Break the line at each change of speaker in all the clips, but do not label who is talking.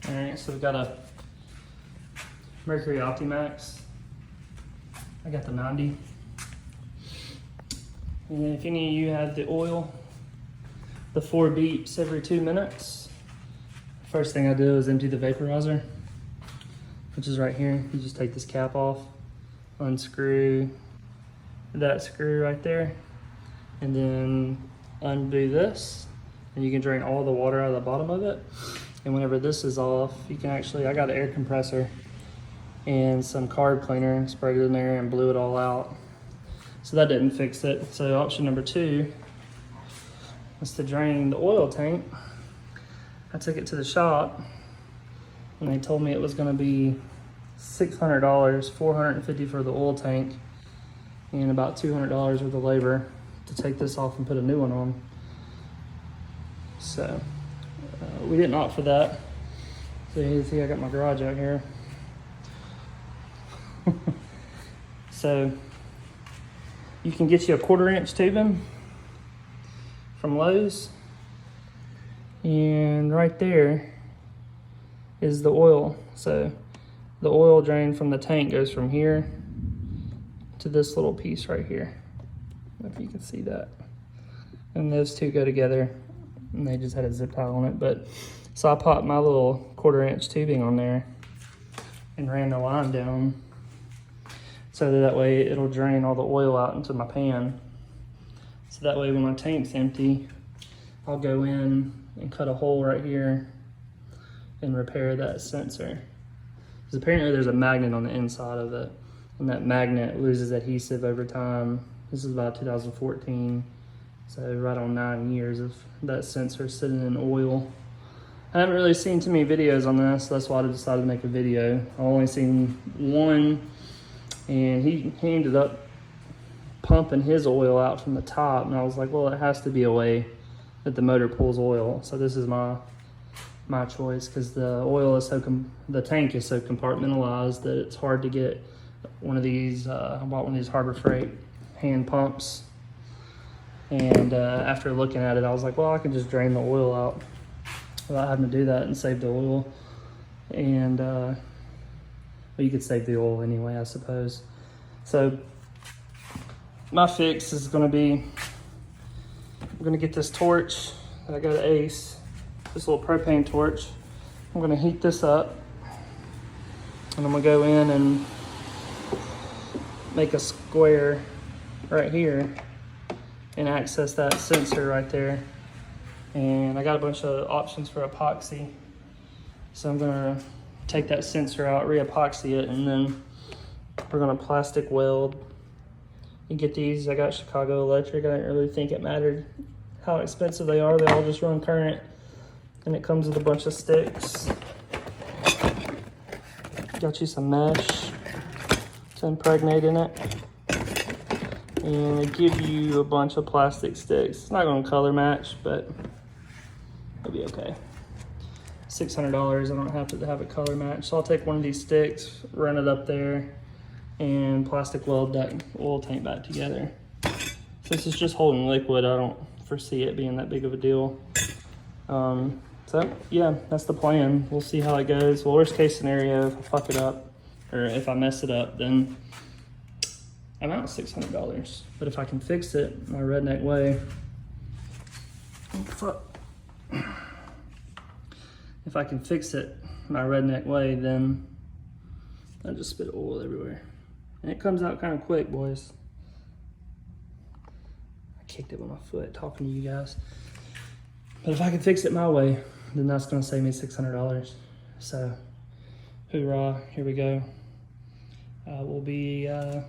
All right, so we've got a Mercury Optimax. I got the 90. And then if any of you have the oil, the 4 beeps every 2 minutes. First thing I do is empty the vaporizer, which is right here. You just take this cap off, unscrew that screw right there, and then undo this, and you can drain all the water out of the bottom of it. And whenever this is off, you can actually, I got an air compressor and some carb cleaner and sprayed it in there and blew it all out. So that didn't fix it. So option number 2 was to drain the oil tank. I took it to the shop and they told me it was gonna be $600, $450 for the oil tank, and about $200 worth of labor to take this off and put a new one on. So we didn't opt for that. So you see I got my garage out here. So you can get you a 1/4-inch tubing from Lowe's, and right there is the oil. So the oil drain from the tank goes from here to this little piece right here. I don't know if you can see that. And those two go together, and they just had a zip tie on it. But so I popped my little 1/4-inch tubing on there and ran the line down, so that way it'll drain all the oil out into my pan. So that way when my tank's empty, I'll go in and cut a hole right here and repair that sensor. Because apparently there's a magnet on the inside of it, and that magnet loses adhesive over time. This is about 2014, so right on 9 years of that sensor sitting in oil. I haven't really seen too many videos on this, so that's why I decided to make a video. I've only seen one, and he ended up pumping his oil out from the top, and I was like, well, it has to be a way that the motor pulls oil. So this is my choice, because the oil is the tank is so compartmentalized that it's hard to get one of these. I bought one of these Harbor Freight hand pumps, and after looking at it, I was like, well, I can just drain the oil out without having to do that and save the oil. And well, you could save the oil anyway, I suppose. So my fix is going to be, I'm going to get this torch that I got at Ace, this little propane torch. I'm going to heat this up, and I'm going to go in and make a square right here and access that sensor right there. And I got a bunch of options for epoxy, so I'm going to take that sensor out, re-epoxy it, and then we're going to plastic weld. You get these, I got Chicago Electric. I didn't really think it mattered how expensive they are. They all just run current, and it comes with a bunch of sticks. Got you some mesh to impregnate in it, and they give you a bunch of plastic sticks. It's not going to color match, but it'll be okay. $600, I don't have to have a color match. So I'll take one of these sticks, run it up there, and plastic weld that oil tank back together. Since it's just holding liquid, I don't foresee it being that big of a deal. So yeah, that's the plan. We'll see how it goes. Well, worst case scenario, if I fuck it up, or if I mess it up, then I'm out $600. But if I can fix it my redneck way, if I can fix it my redneck way, then I just spit oil everywhere. And it comes out kind of quick, boys. I kicked it with my foot talking to you guys. But if I can fix it my way, then that's gonna save me $600. So, hoorah, here we go. We'll be, to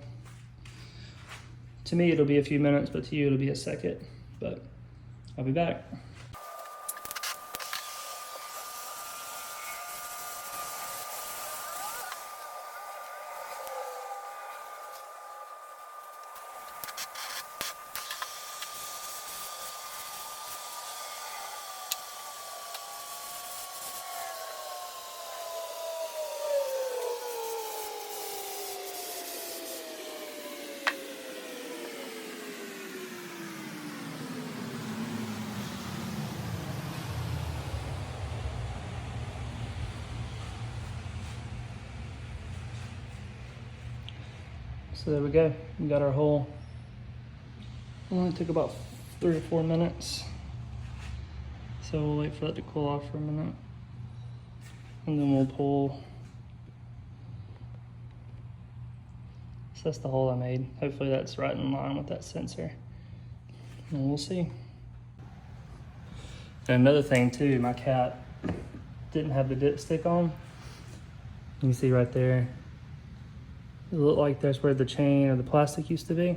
me it'll be a few minutes, but to you it'll be a second. But I'll be back. So there we go. We got our hole. It only took about 3 or 4 minutes. So we'll wait for that to cool off for a minute. And then we'll pull. So that's the hole I made. Hopefully that's right in line with that sensor. And we'll see. And another thing too, my cat didn't have the dipstick on. You can see right there. It looked like that's where the chain or the plastic used to be.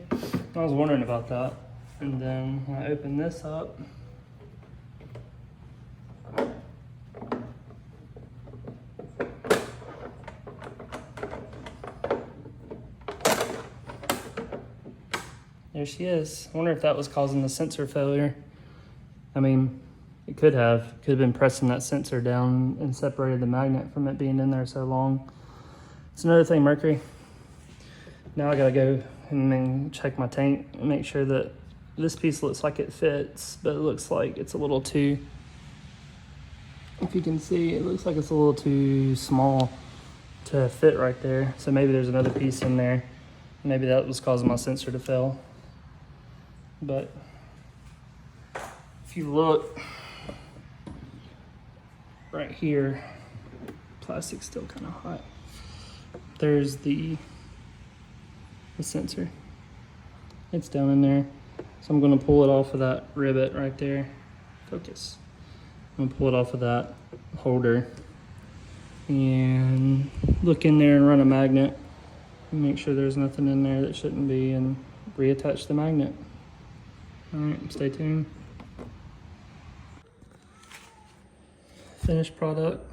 I was wondering about that. And then when I open this up, there she is. I wonder if that was causing the sensor failure. I mean, it could have been pressing that sensor down and separated the magnet from it being in there so long. It's another thing, Mercury. Now I gotta go and then check my tank and make sure that this piece looks like it fits, but it looks like it's a little too, if you can see, it looks like it's a little too small to fit right there. So maybe there's another piece in there. Maybe that was causing my sensor to fail. But if you look right here, plastic's still kind of hot. There's the sensor. It's down in there. So I'm gonna pull it off of that rivet right there. Focus. I'm gonna pull it off of that holder and look in there and run a magnet and make sure there's nothing in there that shouldn't be and reattach the magnet. All right, stay tuned. Finished product.